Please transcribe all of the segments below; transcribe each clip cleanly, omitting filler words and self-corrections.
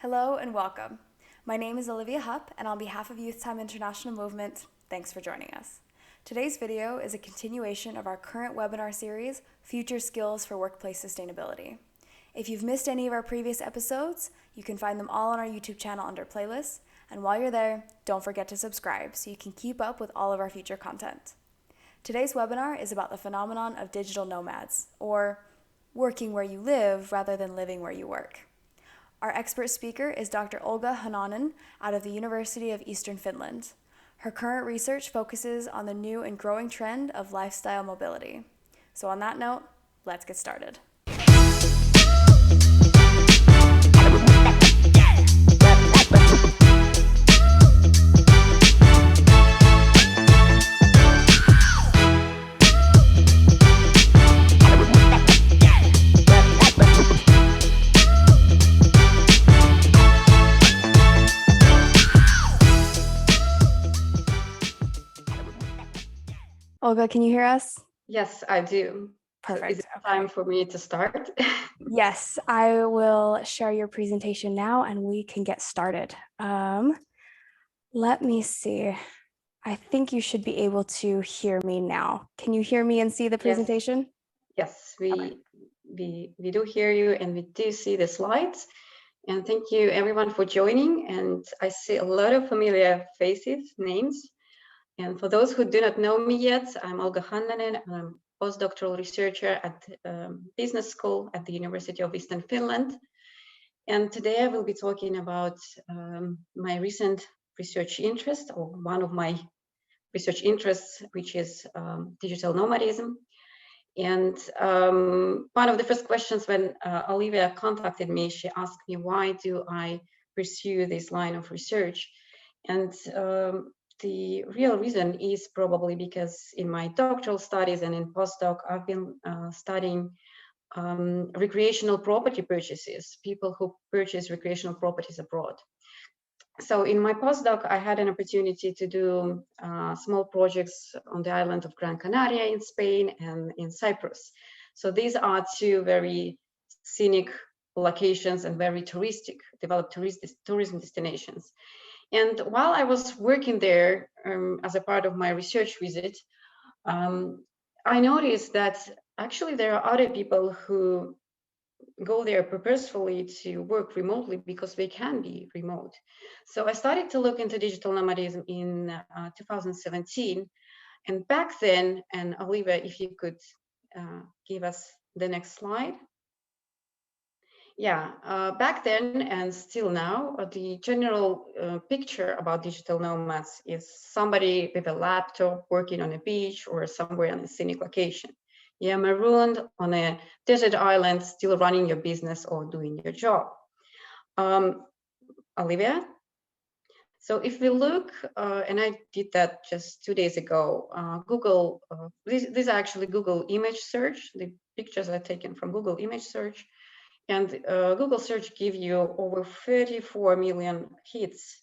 Hello and welcome. My name is Olivia Hupp, and on behalf of Youth Time International Movement, thanks for joining us. Today's video is a continuation of our current webinar series, Future Skills for Workplace Sustainability. If you've missed any of our previous episodes, you can find them all on our YouTube channel under playlists, and while you're there, don't forget to subscribe so you can keep up with all of our future content. Today's webinar is about the phenomenon of digital nomads, or working where you live rather than living where you work. Our expert speaker is Dr. Olga Hananen out of the University of Eastern Finland. Her current research focuses on the new and growing trend of lifestyle mobility. So on that note, let's get started. Olga, can you hear us? Yes, I do. Perfect. Is it time for me to start? Yes, I will share your presentation now and we can get started. Let me see. I think you should be able to hear me now. Can you hear me and see the presentation? Yes, we do hear you and we do see the slides. And thank you everyone for joining. And I see a lot of familiar faces, names. And for those who do not know me yet, I'm Olga Hannanen. I'm a postdoctoral researcher at business school at the University of Eastern Finland. And today I will be talking about my recent research interest, or one of my research interests, which is digital nomadism. And one of the first questions when Olivia contacted me, she asked me, why do I pursue this line of research? And the real reason is probably because in my doctoral studies and in postdoc, I've been studying recreational property purchases, people who purchase recreational properties abroad. So in my postdoc, I had an opportunity to do small projects on the island of Gran Canaria in Spain and in Cyprus. So these are two very scenic locations and very developed tourism destinations. And while I was working there as a part of my research visit, I noticed that actually there are other people who go there purposefully to work remotely because they can be remote. So I started to look into digital nomadism in 2017. And back then, and Olivia, if you could give us the next slide. Yeah, back then and still now, the general picture about digital nomads is somebody with a laptop working on a beach or somewhere on a scenic location. Yeah, marooned on a desert island, still running your business or doing your job. Olivia? So if we look, and I did that just 2 days ago, Google, these are actually Google image search. The pictures are taken from Google image search. And Google search give you over 34 million hits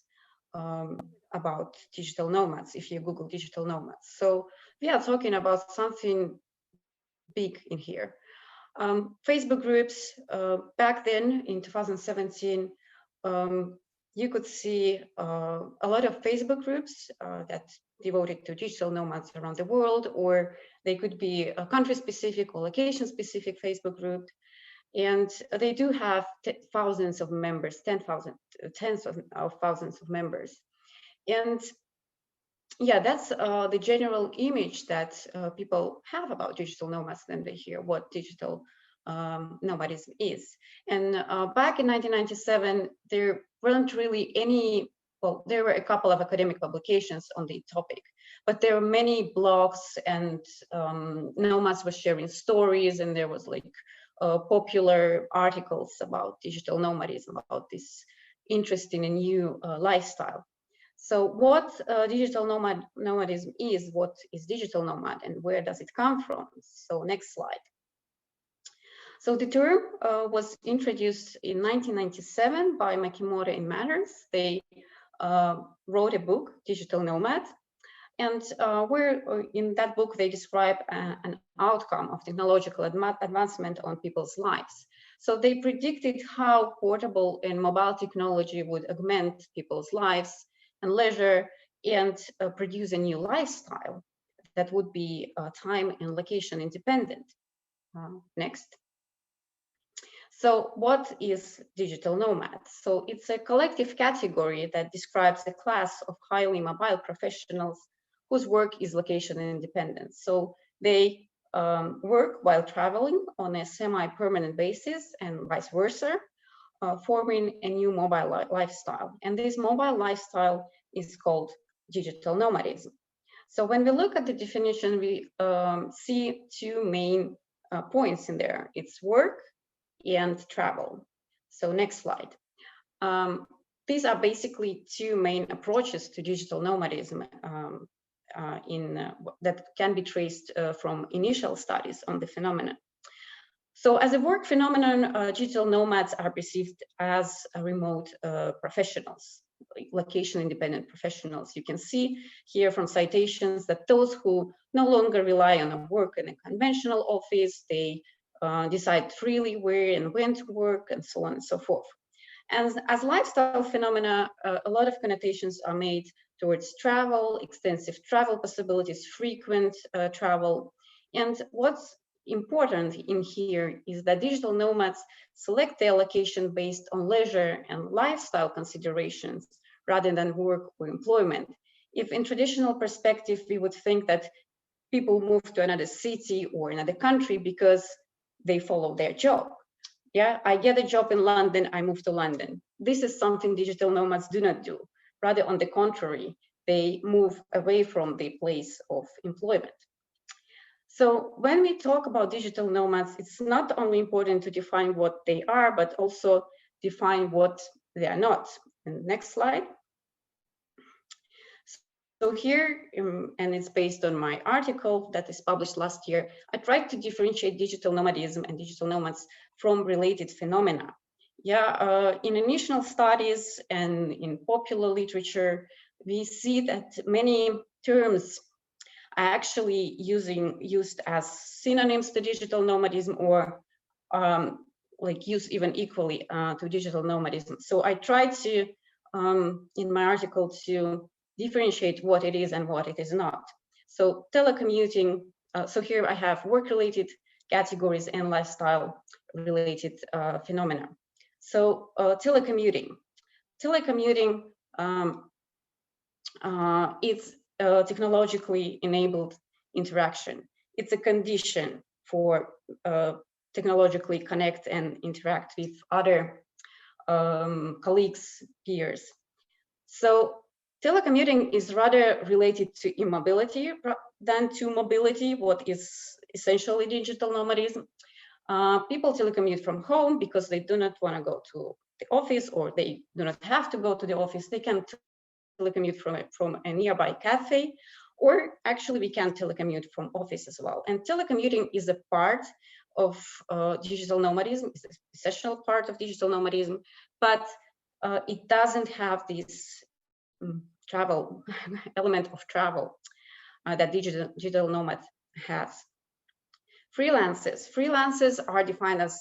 about digital nomads if you Google digital nomads. So we are talking about something big in here. Facebook groups, back then in 2017, you could see a lot of Facebook groups that devoted to digital nomads around the world, or they could be a country-specific or location-specific Facebook group. And they do have thousands of members, tens of thousands of members. And yeah, that's the general image that people have about digital nomads when they hear what digital nomadism is. And back in 1997, there weren't really any, well, there were a couple of academic publications on the topic, but there were many blogs and nomads were sharing stories, and there was like popular articles about digital nomadism, about this interesting and new lifestyle. So what digital nomadism is, what is digital nomad, and where does it come from? So next slide. So the term was introduced in 1997 by Makimoto and Matters. They wrote a book, Digital Nomad, and where in that book they describe an outcome of technological advancement on people's lives. So they predicted how portable and mobile technology would augment people's lives and leisure and produce a new lifestyle that would be time and location independent. Next. So what is digital nomads? So it's a collective category that describes a class of highly mobile professionals whose work is location independent. So they work while traveling on a semi-permanent basis and vice versa, forming a new mobile lifestyle. And this mobile lifestyle is called digital nomadism. So when we look at the definition, we see two main points in there. It's work and travel. So next slide. These are basically two main approaches to digital nomadism that can be traced from initial studies on the phenomenon. So as a work phenomenon, digital nomads are perceived as remote professionals, location-independent professionals. You can see here from citations that those who no longer rely on a work in a conventional office, they decide freely where and when to work, and so on and so forth. And as lifestyle phenomena, a lot of connotations are made towards travel, extensive travel possibilities, frequent travel. And what's important in here is that digital nomads select their location based on leisure and lifestyle considerations rather than work or employment. If in traditional perspective, we would think that people move to another city or another country because they follow their job. Yeah, I get a job in London, I move to London. This is something digital nomads do not do. Rather, on the contrary, they move away from the place of employment. So when we talk about digital nomads, it's not only important to define what they are, but also define what they are not. And next slide. So here, and it's based on my article that is published last year, I tried to differentiate digital nomadism and digital nomads from related phenomena. Yeah, in initial studies and in popular literature, we see that many terms are actually used as synonyms to digital nomadism or like used even equally to digital nomadism. So I tried to, in my article, to differentiate what it is and what it is not. So telecommuting, so here I have work-related categories and lifestyle-related phenomena. So telecommuting. Telecommuting is technologically enabled interaction. It's a condition for technologically connect and interact with other colleagues, peers. So telecommuting is rather related to immobility than to mobility, what is essentially digital nomadism. People telecommute from home because they do not want to go to the office, or they do not have to go to the office. They can telecommute from a nearby cafe, or actually we can telecommute from office as well. And telecommuting is a part of digital nomadism, it's an essential part of digital nomadism, but it doesn't have this travel element of travel that digital nomad has. Freelancers are defined as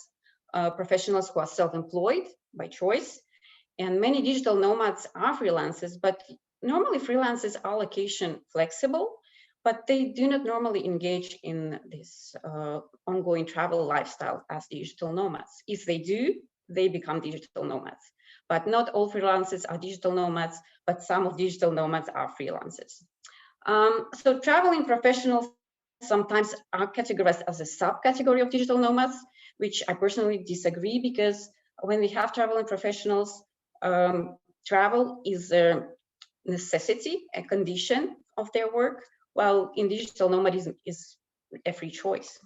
professionals who are self-employed by choice, and many digital nomads are freelancers, but normally freelancers are location flexible, but they do not normally engage in this ongoing travel lifestyle as digital nomads. If they do, they become digital nomads. But not all freelancers are digital nomads, but some of digital nomads are freelancers. So traveling professionals sometimes are categorized as a subcategory of digital nomads, which I personally disagree, because when we have traveling professionals, travel is a necessity, a condition of their work, while in digital nomadism is a free choice.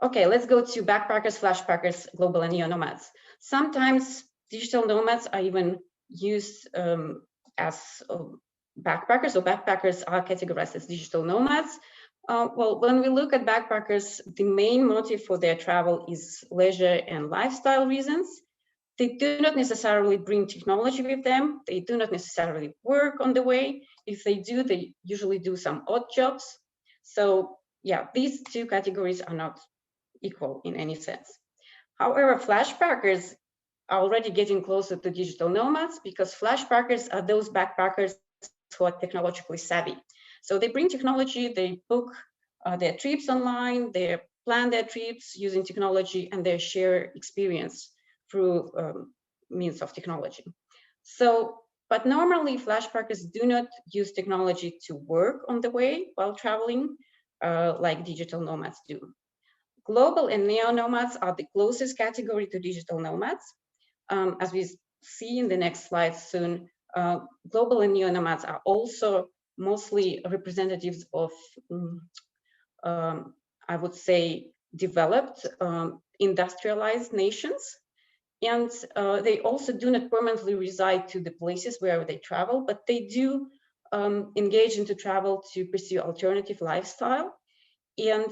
Okay, let's go to backpackers, flashpackers, global and neo-nomads. Sometimes digital nomads are even used as backpackers, or backpackers are categorized as digital nomads. Well, when we look at backpackers, the main motive for their travel is leisure and lifestyle reasons. They do not necessarily bring technology with them. They do not necessarily work on the way. If they do, they usually do some odd jobs. So yeah, these two categories are not equal in any sense. However, flash packers are already getting closer to digital nomads because flash packers are those backpackers who are technologically savvy. So they bring technology, they book their trips online, they plan their trips using technology, and they share experience through means of technology. So, but normally flash packers do not use technology to work on the way while traveling like digital nomads do. Global and neo-nomads are the closest category to digital nomads. As we see in the next slide soon, global and neo-nomads are also mostly representatives of, I would say, developed, industrialized nations. And they also do not permanently reside to the places where they travel, but they do engage into travel to pursue alternative lifestyle. And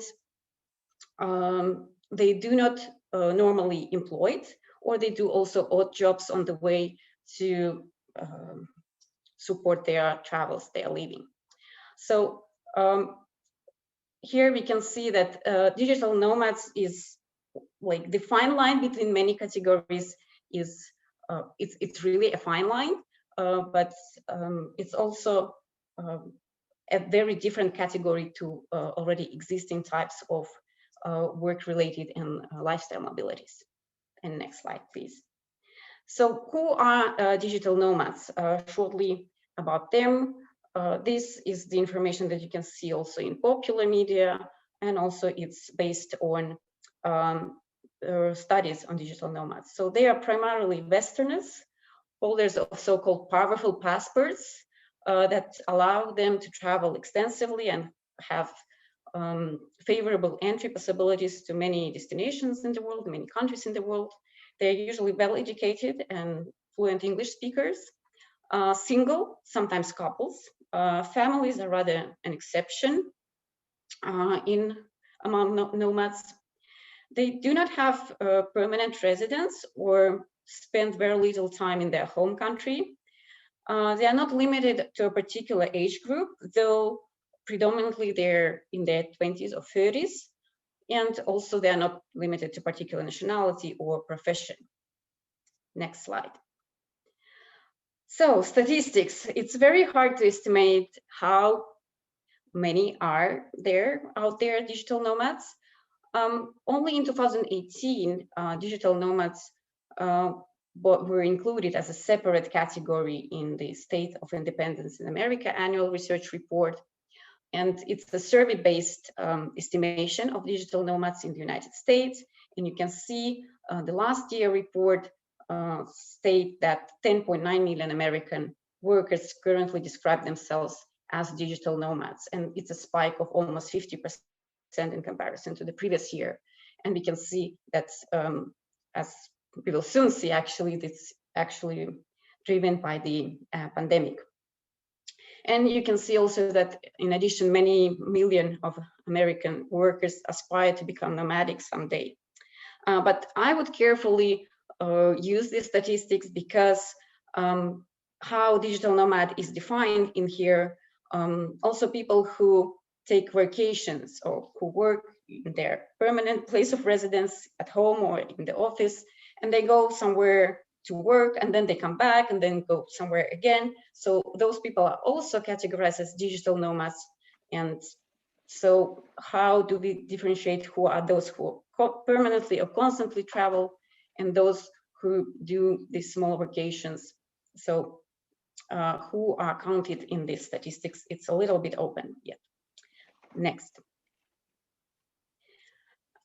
they do not normally employed, or they do also odd jobs on the way to support their travels, their living. So here we can see that digital nomads is like the fine line between many categories is it's really a fine line, but it's also a very different category to already existing types of work-related and lifestyle mobilities. And next slide, please. So who are digital nomads? Shortly about them. This is the information that you can see also in popular media, and also it's based on studies on digital nomads. So they are primarily Westerners, holders of so-called powerful passports that allow them to travel extensively and have favorable entry possibilities to many destinations in the world, many countries in the world. They're usually well-educated and fluent English speakers, single, sometimes couples. Families are rather an exception among nomads. They do not have permanent residence or spend very little time in their home country. They are not limited to a particular age group, though predominantly they're in their 20s or 30s. And also they are not limited to particular nationality or profession. Next slide. So statistics, it's very hard to estimate how many are out there digital nomads. Only in 2018, digital nomads were included as a separate category in the State of Independence in America annual research report. And it's a survey-based estimation of digital nomads in the United States. And you can see the last year report state that 10.9 million American workers currently describe themselves as digital nomads. And it's a spike of almost 50% in comparison to the previous year. And we can see that, as we will soon see, actually, it's actually driven by the pandemic. And you can see also that, in addition, many million of American workers aspire to become nomadic someday. But I would carefully use these statistics because how digital nomad is defined in here, also people who take vacations or who work in their permanent place of residence at home or in the office, and they go somewhere to work and then they come back and then go somewhere again. So those people are also categorized as digital nomads. And so how do we differentiate who are those who permanently or constantly travel and those who do these small vacations? So who are counted in these statistics? It's a little bit open yet. Next.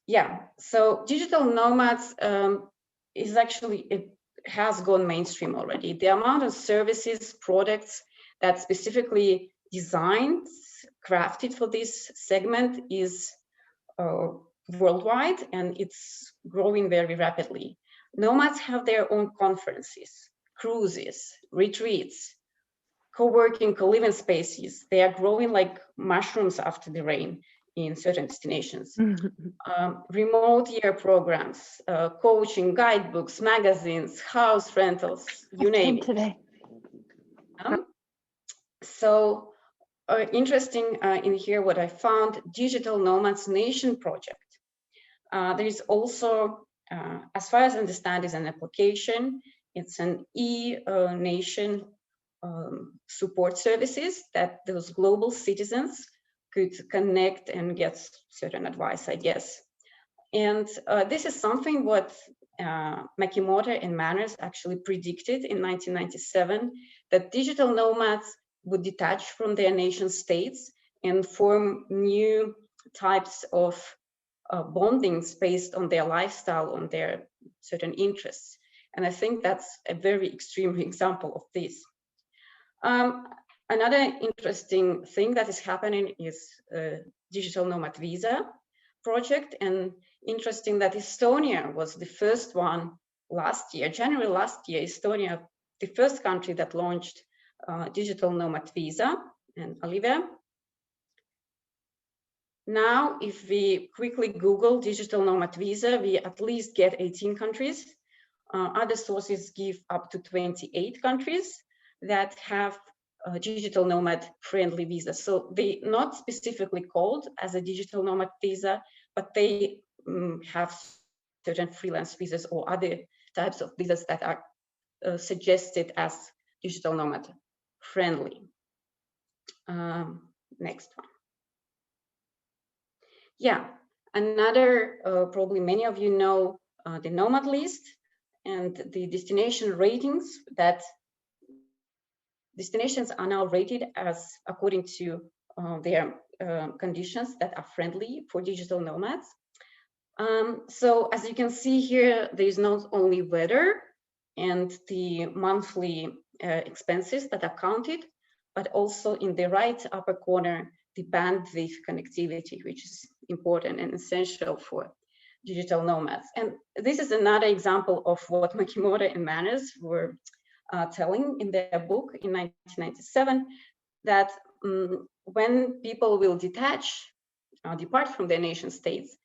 Yeah, so digital nomads is actually, it has gone mainstream already. The amount of services, products that specifically designed, crafted for this segment is worldwide, and it's growing very rapidly. Nomads have their own conferences, cruises, retreats, co-working, co-living spaces. They are growing like mushrooms after the rain in certain destinations. Remote year programs, coaching, guidebooks, magazines, house rentals, you name it. Today. So interesting in here what I found, Digital Nomads Nation project. There is also, as far as I understand, is an application. It's an e-nation support services that those global citizens could connect and get certain advice, I guess. And this is something what Makimoto and Manners actually predicted in 1997, that digital nomads would detach from their nation states and form new types of bondings based on their lifestyle, on their certain interests. And I think that's a very extreme example of this. Another interesting thing that is happening is digital nomad visa project, and interesting that Estonia was the first one last year, January last year, Estonia, the first country that launched digital nomad visa. And Olivia, now if we quickly Google digital nomad visa, we at least get 18 countries. Other sources give up to 28 countries that have digital nomad friendly visa. So they not specifically called as a digital nomad visa, but they have certain freelance visas or other types of visas that are suggested as digital nomad friendly. Next one. Yeah, another, probably many of you know the Nomad list and the destination ratings, that destinations are now rated as according to their conditions that are friendly for digital nomads. So as you can see here, there is not only weather and the monthly expenses that are counted, but also in the right upper corner, the bandwidth connectivity, which is important and essential for digital nomads. And this is another example of what Makimoto and Manners were telling in their book in 1997, that when people will depart from their nation states,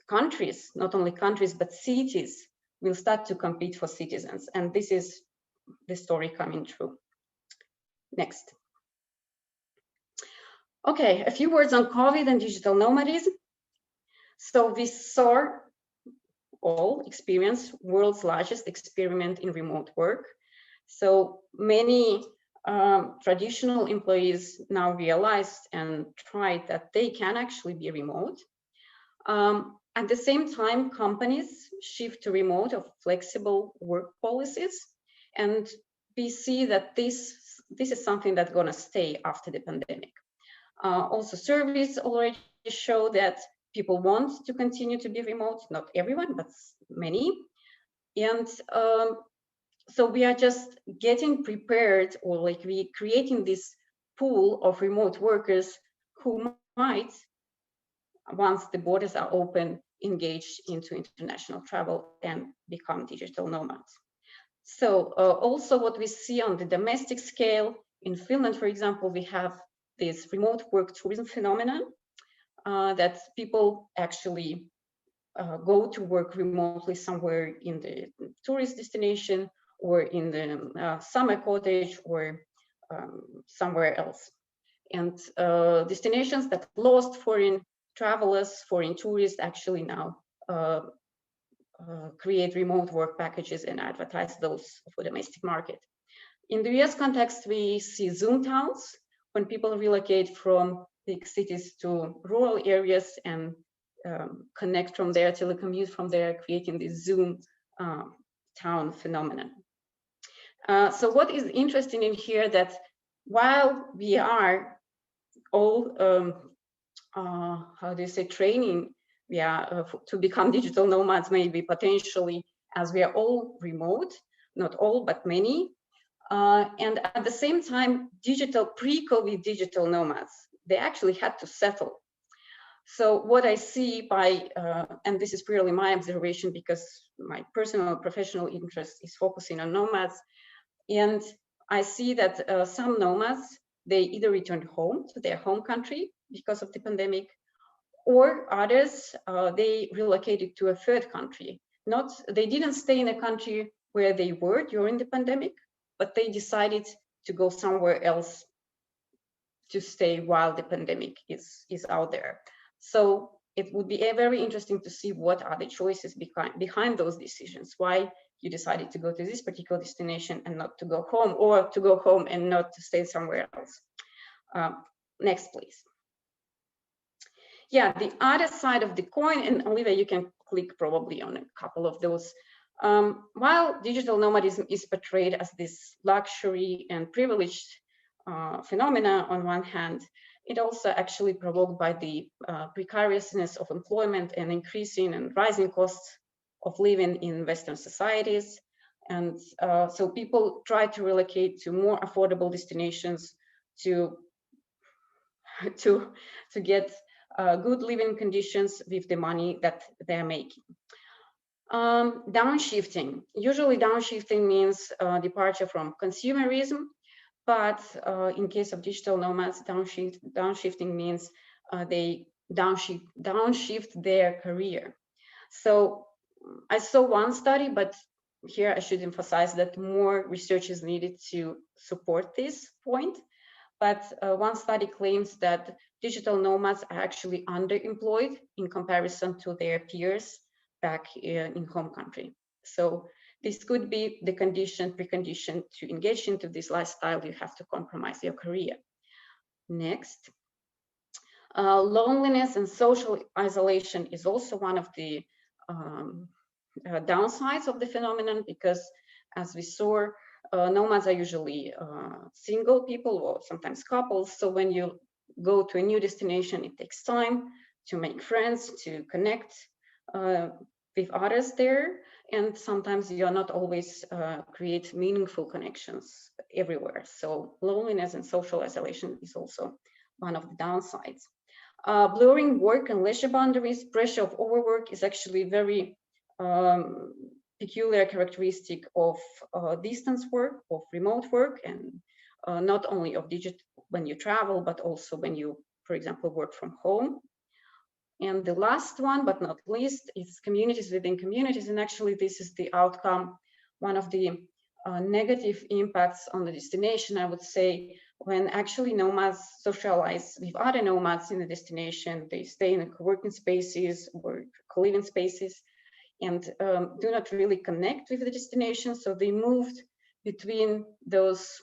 countries, not only countries, but cities will start to compete for citizens. And this is the story coming true. Next. Okay, a few words on COVID and digital nomadism. So we saw all experience world's largest experiment in remote work. So many traditional employees now realized and tried that they can actually be remote. At the same time, companies shift to remote or flexible work policies, and we see that this is something that's going to stay after the pandemic. Also, surveys already show that people want to continue to be remote, not everyone, but many. And so we are just getting prepared, or like we creating this pool of remote workers who might, once the borders are open, engage into international travel and become digital nomads. So also what we see on the domestic scale, in Finland, for example, we have this remote work tourism phenomenon that people actually go to work remotely somewhere in the tourist destination or in the summer cottage or somewhere else. And destinations that lost foreign travelers, foreign tourists, actually now create remote work packages and advertise those for domestic market. In the US context, we see Zoom towns, when people relocate from big cities to rural areas and connect from there, telecommute from there, creating this Zoom town phenomenon. So what is interesting in here, that while we are all, how do you say, training, we are to become digital nomads, maybe potentially, as we are all remote, not all, but many. And at the same time, pre-COVID digital nomads, they actually had to settle. So what I see by, and this is purely my observation because my personal professional interest is focusing on nomads, and I see that some nomads, they either returned home to their home country because of the pandemic, or others, they relocated to a third country. They didn't stay in a country where they were during the pandemic, but they decided to go somewhere else to stay while the pandemic is out there. So it would be very interesting to see what are the choices behind those decisions, why you decided to go to this particular destination and not to go home, or to go home and not to stay somewhere else. Next, please. Yeah, the other side of the coin, and Olivia, you can click probably on a couple of those. While digital nomadism is portrayed as this luxury and privileged phenomena on one hand, it also actually provoked by the precariousness of employment and increasing and rising costs of living in Western societies. And so people try to relocate to more affordable destinations to get good living conditions with the money that they're making. Downshifting. Usually downshifting means departure from consumerism, but in case of digital nomads, downshifting means they downshift their career. So I saw one study, but here I should emphasize that more research is needed to support this point. But one study claims that digital nomads are actually underemployed in comparison to their peers back in home country. So this could be the precondition to engage into this lifestyle. You have to compromise your career. Next. Loneliness and social isolation is also one of the downsides of the phenomenon, because as we saw, nomads are usually single people or sometimes couples. So when you go to a new destination, it takes time to make friends, to connect with others there. And sometimes you're not always create meaningful connections everywhere. So loneliness and social isolation is also one of the downsides. Blurring work and leisure boundaries, pressure of overwork is actually very peculiar characteristic of distance work, of remote work, and not only of digital when you travel, but also when you, for example, work from home. And the last one, but not least, is communities within communities. And actually, this is the outcome, one of the negative impacts on the destination, I would say, when actually nomads socialize with other nomads in the destination. They stay in co-working spaces or co-living spaces, and do not really connect with the destination. So they moved between those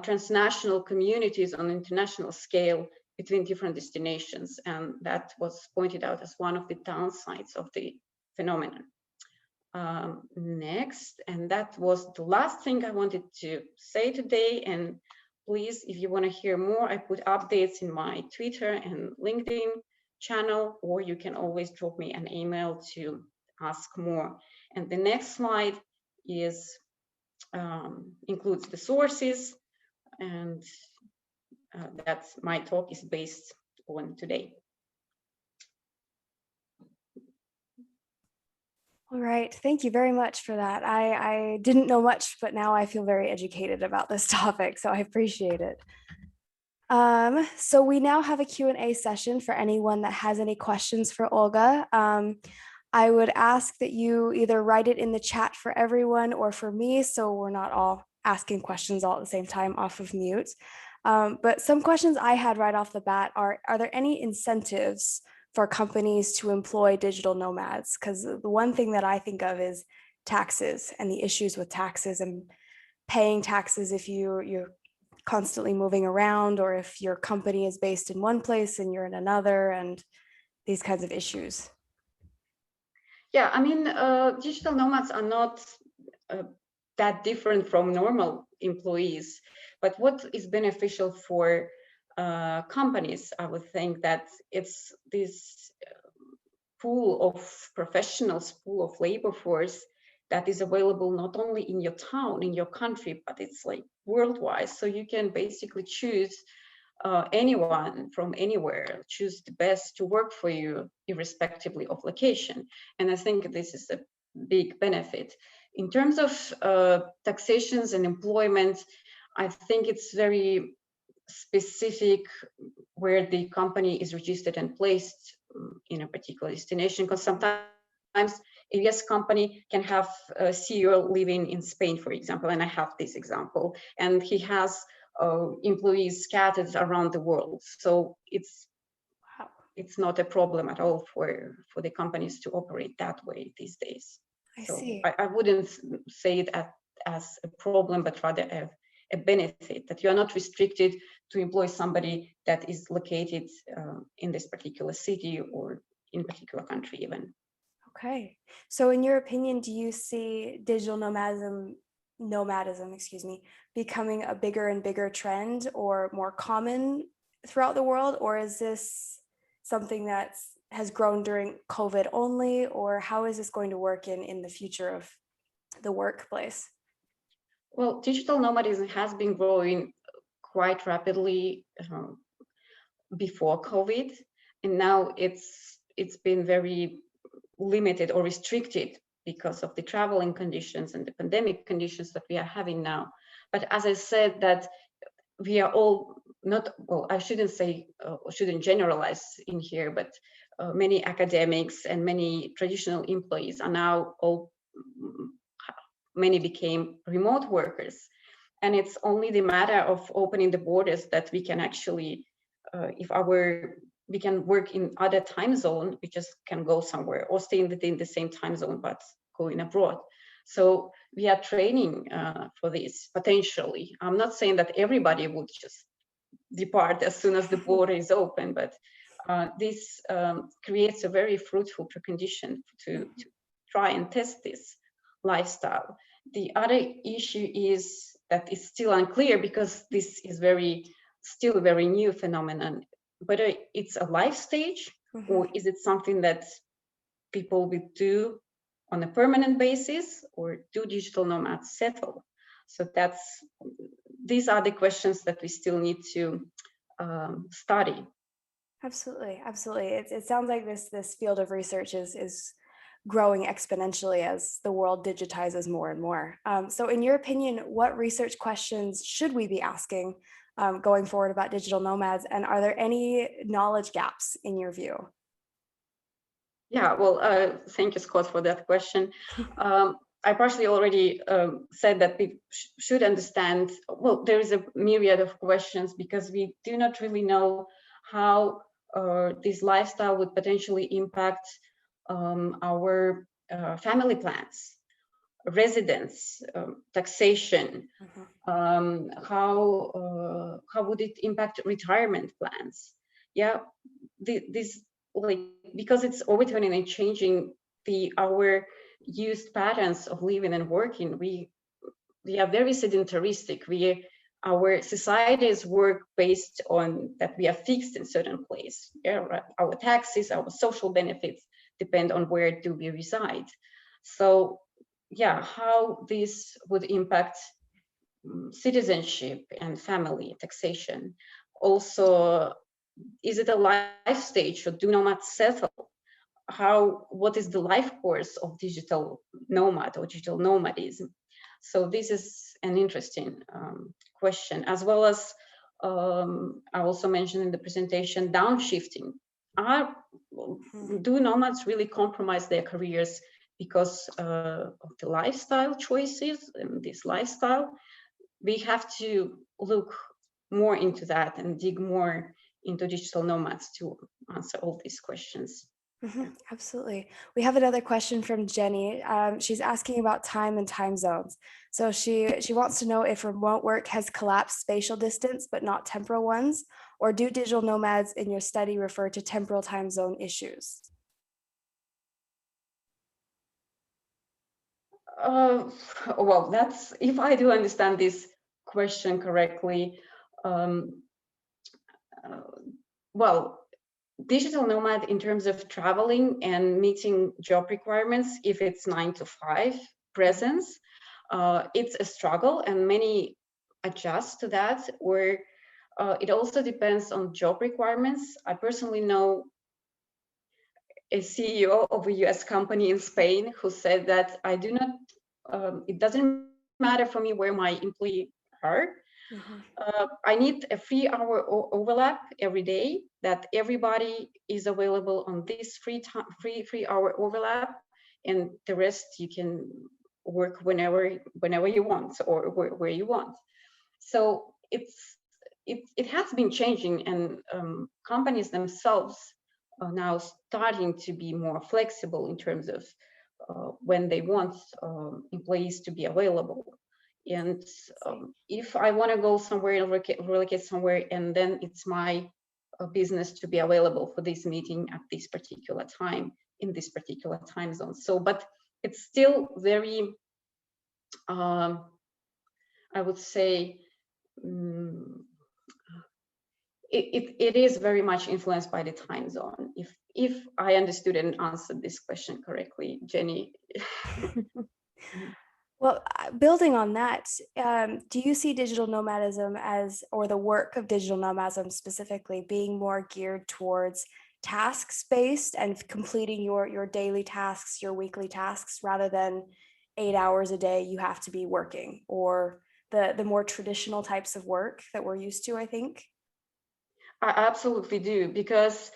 transnational communities on an international scale between different destinations. And that was pointed out as one of the downsides of the phenomenon. Next, and that was the last thing I wanted to say today. And please, if you want to hear more, I put updates in my Twitter and LinkedIn channel, or you can always drop me an email to ask more. And the next slide is includes the sources, and that's my talk is based on today. All right, thank you very much for that. I didn't know much, but now I feel very educated about this topic, so I appreciate it. So we now have a Q&A session for anyone that has any questions for Olga. I would ask that you either write it in the chat for everyone or for me, so we're not all asking questions all at the same time off of mute. But some questions I had right off the bat are there any incentives for companies to employ digital nomads? Because the one thing that I think of is taxes and the issues with taxes and paying taxes if you're constantly moving around, or if your company is based in one place and you're in another, and these kinds of issues. Yeah, I mean, digital nomads are not that different from normal employees, but what is beneficial for companies, I would think that it's this pool of professionals, pool of labor force that is available not only in your town, in your country, but it's like worldwide. So you can basically choose anyone from anywhere, choose the best to work for you, irrespectively of location. And I think this is a big benefit. In terms of taxations and employment, I think it's very specific where the company is registered and placed in a particular destination, because sometimes a US company can have a CEO living in Spain, for example, and I have this example, and he has employees scattered around the world. So it's not a problem at all for the companies to operate that way these days. I So see. I wouldn't say it as a problem, but rather a benefit, that you are not restricted to employ somebody that is located in this particular city or in a particular country even. Okay. So in your opinion, do you see digital nomadism, becoming a bigger and bigger trend or more common throughout the world? Or is this something that has grown during COVID only? Or how is this going to work in the future of the workplace? Well, digital nomadism has been growing quite rapidly before COVID, and now it's been very limited or restricted because of the traveling conditions and the pandemic conditions that we are having now. But as I said, that we are all not, well, I shouldn't say, shouldn't generalize in here, but many academics and many traditional employees are now all, many became remote workers. And it's only the matter of opening the borders that we can actually, we can work in other time zone, we just can go somewhere or stay within the same time zone, but going abroad. So we are training for this potentially. I'm not saying that everybody would just depart as soon as the border is open, but this creates a very fruitful precondition to try and test this lifestyle. The other issue is that it's still unclear, because this is still a very new phenomenon, whether it's a life stage or is it something that people will do on a permanent basis, or do digital nomads settle? So these are the questions that we still need to study. Absolutely, absolutely. It sounds like this field of research is growing exponentially as the world digitizes more and more. So in your opinion, what research questions should we be asking going forward about digital nomads? And are there any knowledge gaps in your view? Yeah, well, thank you, Scott, for that question. I partially already said that we should understand, well, there is a myriad of questions, because we do not really know how this lifestyle would potentially impact our family plans, residence, taxation, how would it impact retirement plans? Yeah, this, like, because it's overturning and changing our used patterns of living and working. We are very sedentaristic. Our societies work based on that we are fixed in certain place. Yeah, right? Our taxes, our social benefits depend on where do we reside. So yeah, how this would impact citizenship and family taxation. Also, is it a life stage, or do nomads settle? What is the life course of digital nomad or digital nomadism? So this is an interesting question, as well as I also mentioned in the presentation, downshifting. Do nomads really compromise their careers because of the lifestyle choices and this lifestyle? We have to look more into that and dig more into digital nomads to answer all these questions. Absolutely. We have another question from Jenny. She's asking about time and time zones. So she wants to know if remote work has collapsed spatial distance, but not temporal ones, or do digital nomads in your study refer to temporal time zone issues? Well, that's, if I do understand this question correctly, well, digital nomad in terms of traveling and meeting job requirements, if it's 9 to 5 presence, it's a struggle, and many adjust to that, or it also depends on job requirements. I personally know a CEO of a US company in Spain who said that I do not, it doesn't matter for me where my employees are. I need a 3-hour overlap every day, that everybody is available on this 3-hour overlap, and the rest you can work whenever you want, or where you want. So it has been changing, and companies themselves now starting to be more flexible in terms of when they want employees to be available. And if I want to go somewhere and relocate somewhere, and then it's my business to be available for this meeting at this particular time in this particular time zone. So, but it's still very, I would say, it is very much influenced by the time zone. If I understood and answered this question correctly, Jenny. Well, building on that, do you see digital nomadism as, or the work of digital nomadism specifically, being more geared towards tasks based and completing your daily tasks, your weekly tasks, rather than 8 hours a day you have to be working, or the more traditional types of work that we're used to, I think? I absolutely do, because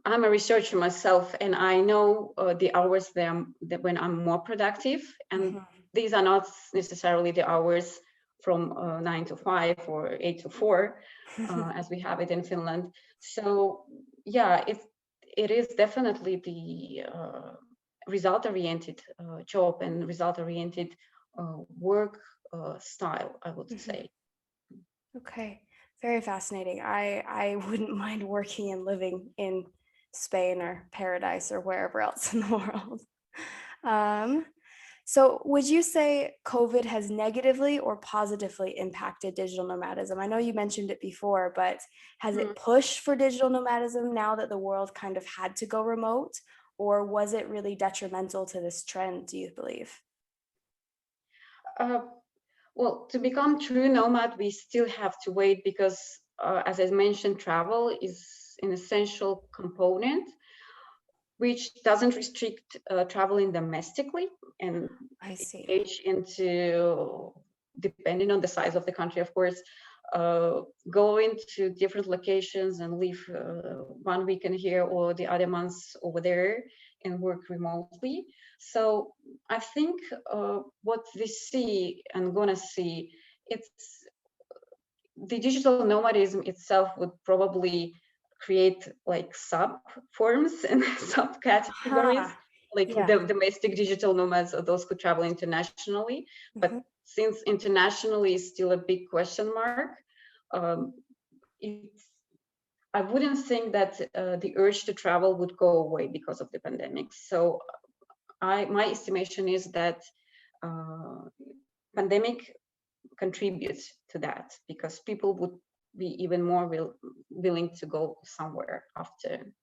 I'm a researcher myself, and I know the hours that when I'm more productive, and these are not necessarily the hours from 9 to 5 or 8 to 4, as we have it in Finland. So yeah, it is definitely the result-oriented job and result-oriented work style, I would say. Okay, very fascinating. I wouldn't mind working and living in Spain or paradise or wherever else in the world. So would you say COVID has negatively or positively impacted digital nomadism? I know you mentioned it before, but has it pushed for digital nomadism now that the world kind of had to go remote, or was it really detrimental to this trend, do you believe? Well, to become true nomad, we still have to wait, because, as I mentioned, travel is an essential component, which doesn't restrict traveling domestically, and I see. engage into, depending on the size of the country, of course, going to different locations and live 1 weekend here or the other months over there and work remotely. So I think what we see and gonna see, it's the digital nomadism itself would probably create like sub forms and subcategories, like Yeah. the domestic digital nomads or those who travel internationally. But since internationally is still a big question mark, it's, I wouldn't think that the urge to travel would go away because of the pandemic. So my estimation is that pandemic contributes to that, because people would be even more willing to go somewhere after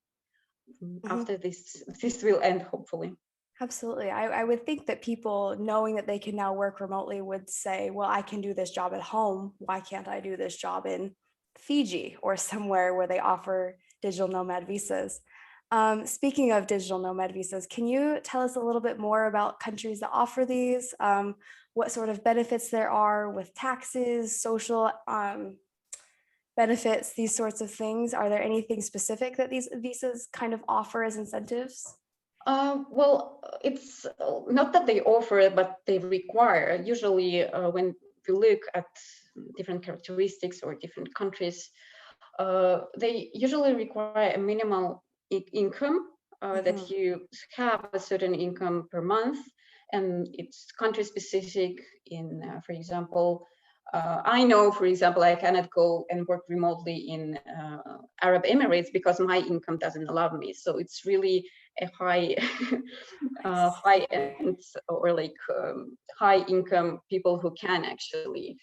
this will end, hopefully. Absolutely. I would think that people, knowing that they can now work remotely, would say, well, I can do this job at home. Why can't I do this job in Fiji or somewhere where they offer digital nomad visas? Speaking of digital nomad visas, can you tell us a little bit more about countries that offer these? What sort of benefits there are with taxes, social benefits, these sorts of things? Are there anything specific that these visas kind of offer as incentives? Well, it's not that they offer, but they require. Usually, when we look at different characteristics or different countries, they usually require a minimal income, that you have a certain income per month, and it's country specific. For example, I know, for example, I cannot go and work remotely in Arab Emirates because my income doesn't allow me. So it's really a high, high end, or like high income people who can actually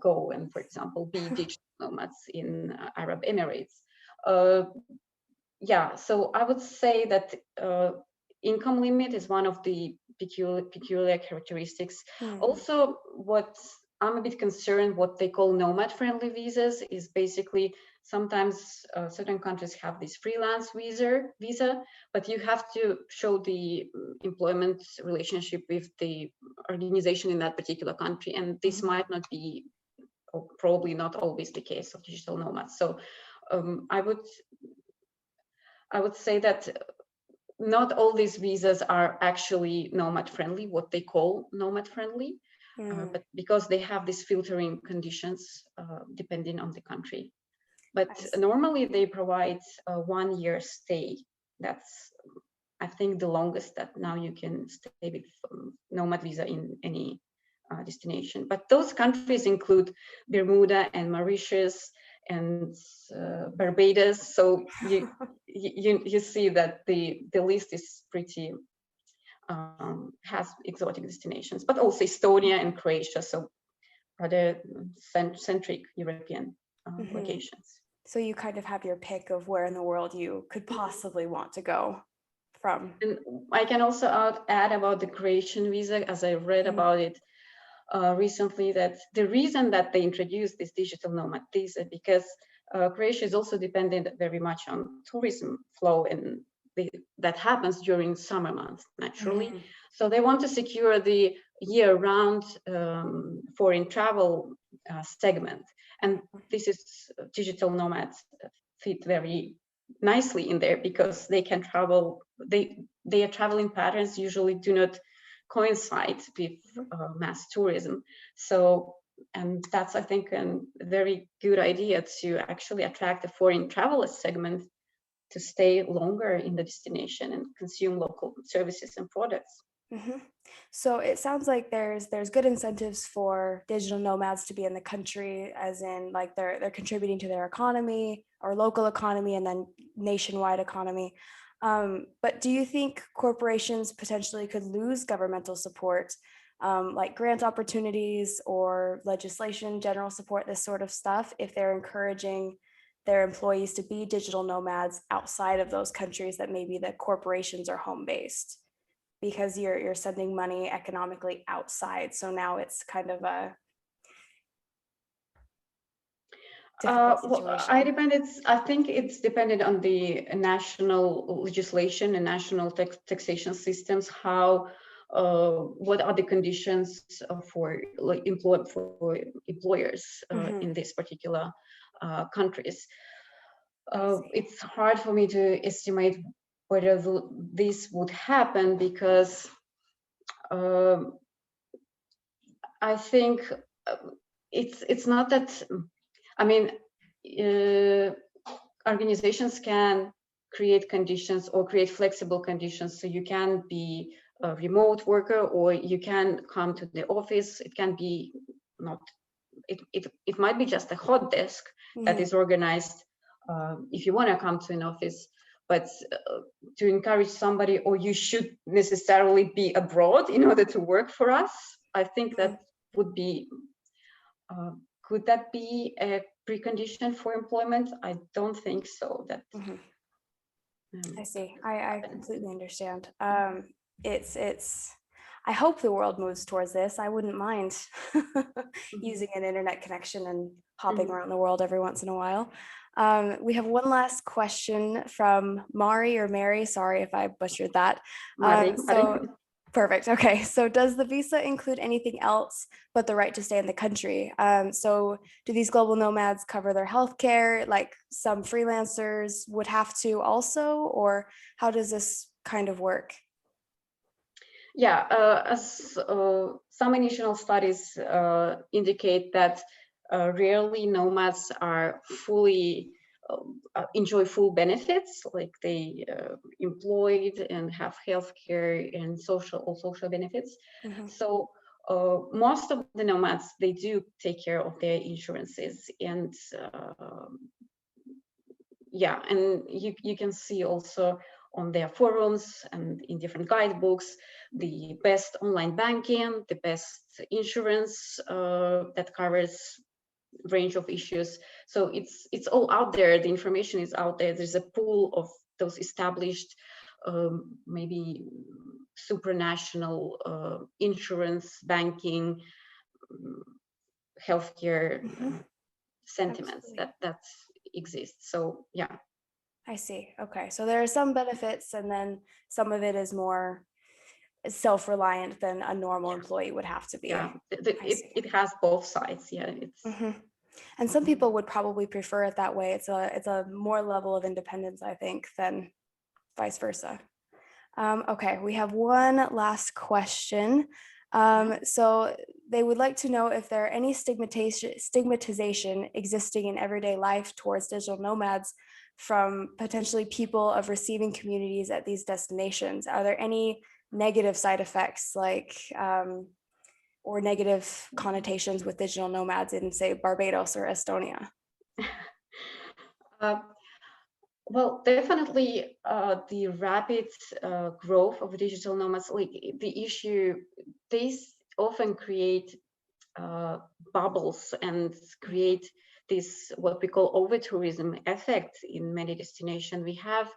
go and, for example, be digital nomads in Arab Emirates. Yeah, so I would say that income limit is one of the peculiar characteristics. Also, what I'm a bit concerned, what they call nomad-friendly visas, is basically sometimes certain countries have this freelance visa, but you have to show the employment relationship with the organization in that particular country, and this might not be, or probably not always, the case of digital nomads. So I would say that not all these visas are actually nomad friendly, what they call nomad friendly. but because they have these filtering conditions depending on the country. But normally they provide a 1 year stay. That's, I think, the longest that now you can stay with nomad visa in any destination. But those countries include Bermuda and Mauritius and Barbados. So you see that the list is pretty has exotic destinations, but also Estonia and Croatia. So rather centric European locations. So you kind of have your pick of where in the world you could possibly want to go from. And I can also add about the Croatian visa, as I read about it recently, that the reason that they introduced this digital nomad visa, because Croatia is also dependent very much on tourism flow, and that happens during summer months naturally. So they want to secure the year-round foreign travel segment, and this is digital nomads fit very nicely in there because they can travel. Their traveling patterns usually do not coincide with mass tourism. So, and that's, I think, a very good idea to actually attract the foreign traveler segment to stay longer in the destination and consume local services and products. So it sounds like there's good incentives for digital nomads to be in the country, as in like they're contributing to their economy or local economy and then nationwide economy. But do you think corporations potentially could lose governmental support, like grant opportunities or legislation, general support, this sort of stuff, if they're encouraging their employees to be digital nomads outside of those countries that maybe the corporations are home based? Because you're sending money economically outside. So now it's kind of a difficult situation. I think it's dependent on the national legislation and national taxation systems, how what are the conditions for employers in these particular countries. It's hard for me to estimate whether this would happen, because I think it's not that. I mean, organizations can create conditions or create flexible conditions, so you can be a remote worker or you can come to the office. It can be not. It might be just a hot desk that is organized if you want to come to an office. But to encourage somebody, or you should necessarily be abroad in order to work for us, I think that would be. Could that be a precondition for employment? I don't think so. That I see. I completely understand. It's. I hope the world moves towards this. I wouldn't mind using an internet connection and hopping around the world every once in a while. We have one last question from Mari or Mary. Sorry if I butchered that. Mari. Perfect. Okay. So does the visa include anything else but the right to stay in the country? So do these global nomads cover their healthcare, like some freelancers would have to also, or how does this kind of work? Yeah, as some initial studies indicate that rarely nomads are fully enjoy full benefits, like they employed and have healthcare and all social benefits. So most of the nomads, they do take care of their insurances, and yeah, and you can see also on their forums and in different guidebooks the best online banking, the best insurance that covers range of issues. So it's all out there. The information is out there. There's a pool of those established maybe supranational insurance, banking, healthcare sentiments that exists. So yeah. I see. Okay. So there are some benefits, and then some of it is more self-reliant than a normal employee would have to be. Yeah, it has both sides. Yeah, it's. And some people would probably prefer it that way. It's a more level of independence, I think, than vice versa. Okay, we have one last question. So they would like to know if there are any stigmatization existing in everyday life towards digital nomads from potentially people of receiving communities at these destinations. Are there any negative side effects or negative connotations with digital nomads in, say, Barbados or Estonia? Uh, well, definitely the rapid growth of digital nomads, like the issue, these often create bubbles and create this what we call over tourism effect in many destinations. We have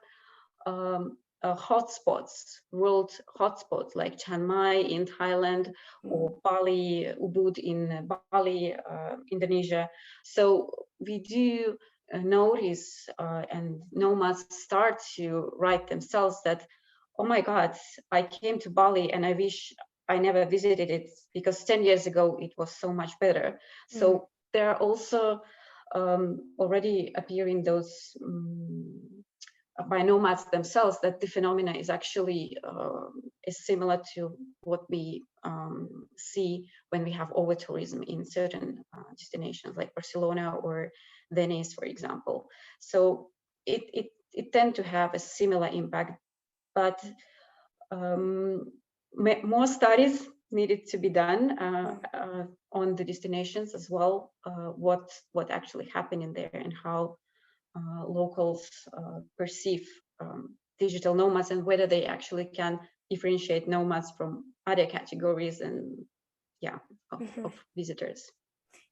hotspots, world hotspots like Chiang Mai in Thailand or Bali, Ubud in Bali, Indonesia. So we do notice and nomads start to write themselves that, oh my God, I came to Bali and I wish I never visited it because 10 years ago it was so much better. So there are also already appearing those by nomads themselves that the phenomena is actually is similar to what we see when we have over tourism in certain destinations like Barcelona or Venice, for example. So it tend to have a similar impact, but more studies needed to be done on the destinations as well, what actually happened in there and how locals perceive digital nomads and whether they actually can differentiate nomads from other categories and of visitors.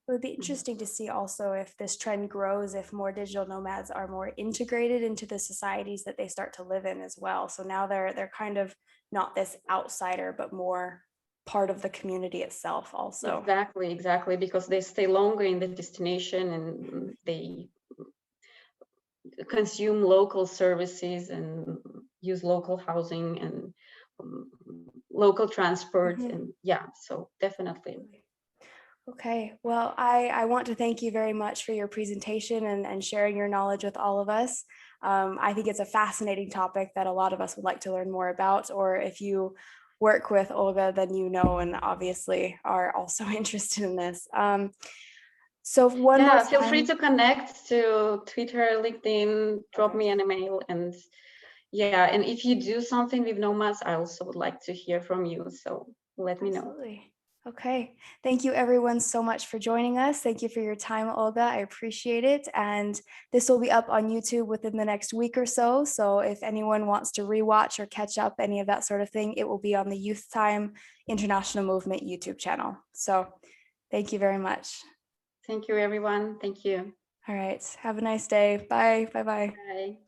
It would be interesting to see also if this trend grows, if more digital nomads are more integrated into the societies that they start to live in as well. So now they're kind of not this outsider, but more part of the community itself also. Exactly, because they stay longer in the destination and they consume local services and use local housing and local transport and so definitely. Okay, well, I want to thank you very much for your presentation and sharing your knowledge with all of us. I think it's a fascinating topic that a lot of us would like to learn more about, or if you work with Olga, then you know and obviously are also interested in this. So one more time, feel free to connect to Twitter, LinkedIn, drop me an email, and and if you do something with nomads, I also would like to hear from you. So let me know. Okay. Thank you everyone so much for joining us. Thank you for your time, Olga. I appreciate it. And this will be up on YouTube within the next week or so. So if anyone wants to rewatch or catch up any of that sort of thing, it will be on the Youth Time International Movement YouTube channel. So thank you very much. Thank you, everyone. Thank you. All right. Have a nice day. Bye. Bye-bye. Bye.